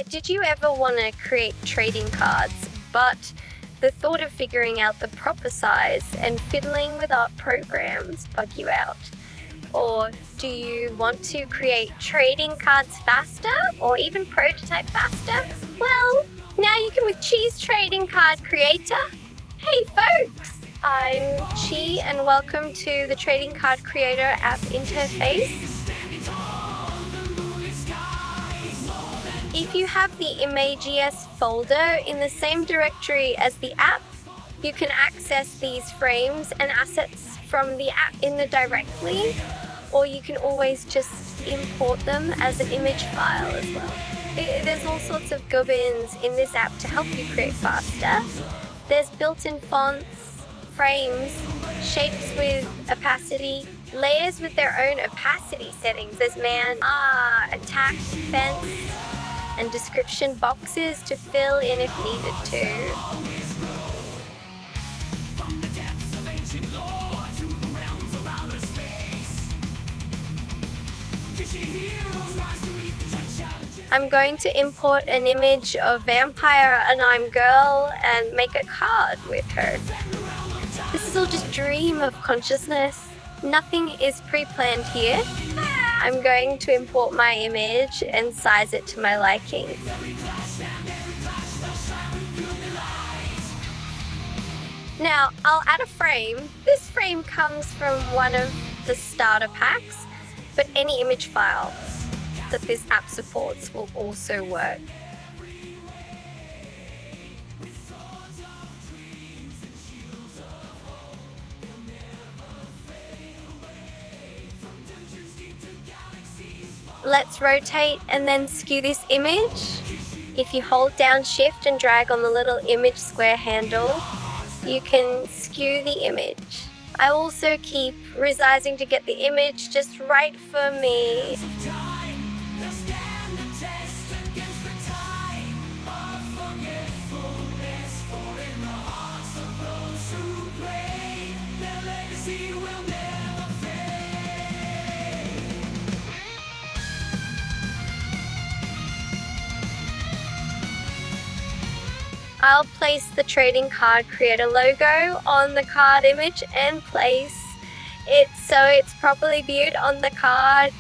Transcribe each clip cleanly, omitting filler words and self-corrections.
Did you ever want to create trading cards, but the thought of figuring out the proper size and fiddling with art programs bug you out? Or do you want to create trading cards faster or even prototype faster? Well, now you can with Chi's Trading Card Creator. Hey folks, I'm Chi and welcome to the Trading Card Creator app interface. If you have the Images folder in the same directory as the app, you can access these frames and assets from the app in the directly, or you can always just import them as an image file as well. There's all sorts of gubbins in this app to help you create faster. There's built-in fonts, frames, shapes with opacity, layers with their own opacity settings. There's attack, defense, and description boxes to fill in if needed to. I'm going to import an image of Vampire and I'm Girl and make a card with her. This is all just dream of consciousness. Nothing is pre-planned here. I'm going to import my image and size it to my liking. Now, I'll add a frame. This frame comes from one of the starter packs, but any image file that this app supports will also work. Let's rotate and then skew this image. If you hold down Shift and drag on the little image square handle, you can skew the image. I also keep resizing to get the image just right for me. I'll place the Trading Card Creator logo on the card image and place it so it's properly viewed on the card.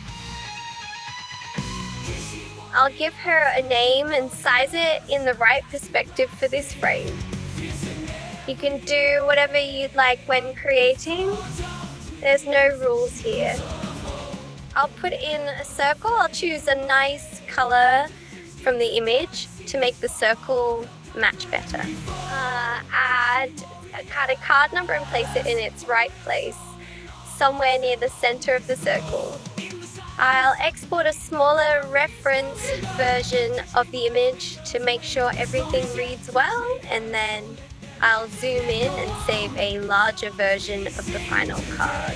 I'll give her a name and size it in the right perspective for this frame. You can do whatever you'd like when creating. There's no rules here. I'll put in a circle. I'll choose a nice color from the image to make the circle match better. Add a card number and place it in its right place, somewhere near the center of the circle. I'll export a smaller reference version of the image to make sure everything reads well, and then I'll zoom in and save a larger version of the final card.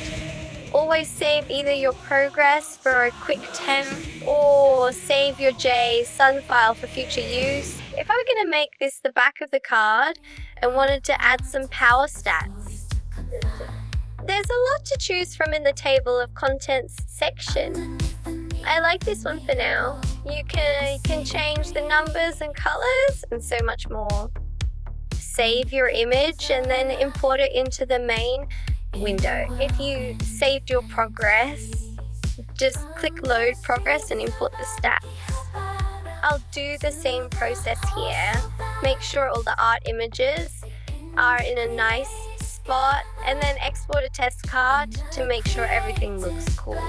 Always save either your progress for a quick temp or save your JSON file for future use. If I were going to make this the back of the card and wanted to add some power stats, there's a lot to choose from in the table of contents section. I like this one for now. You can change the numbers and colors and so much more. Save your image and then import it into the main window. If you saved your progress, just click load progress and import the stats. I'll do the same process here. Make sure all the art images are in a nice spot and then export a test card to make sure everything looks cool.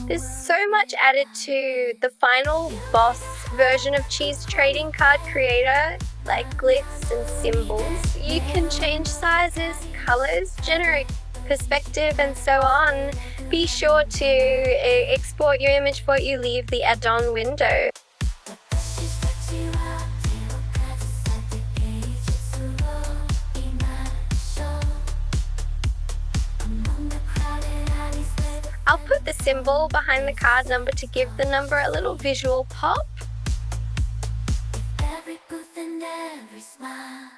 There's so much added to the final boss version of Chi's Trading Card Creator, like glitz and symbols. You can change sizes, colors, generate perspective, and so on. Be sure to export your image before you leave the add-on window. I'll put the symbol behind the card number to give the number a little visual pop. Every booth and every smile,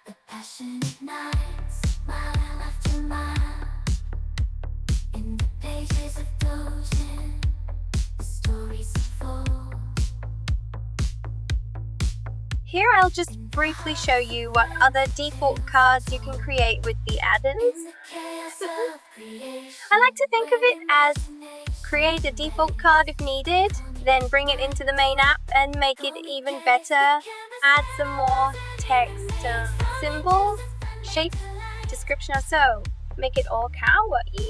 the passion ignites, mile after mile. Here I'll just briefly show you what other default cards you can create with the add-ins. I like to think of it as create a default card if needed, then bring it into the main app and make it even better. Add some more text, symbols, shapes, description or so. Make it all kawaii.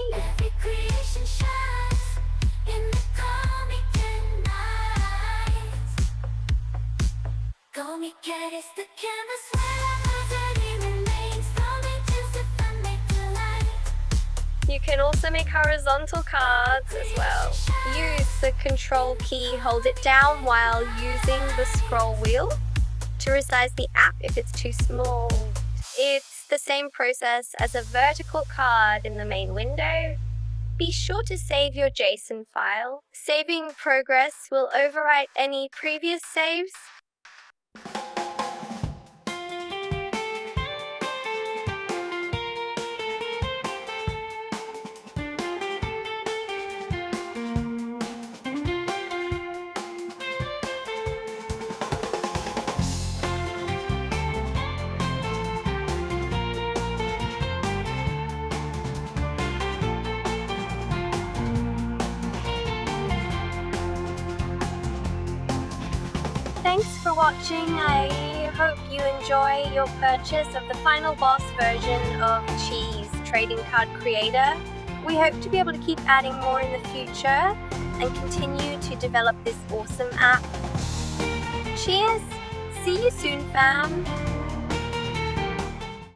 You can also make horizontal cards as well. Use the control key, hold it down while using the scroll wheel to resize the app if it's too small. It's the same process as a vertical card in the main window. Be sure to save your JSON file. Saving progress will overwrite any previous saves. Thanks for watching. I hope you enjoy your purchase of the final boss version of Cheese Trading Card Creator. We hope to be able to keep adding more in the future and continue to develop this awesome app. Cheers! See you soon, fam!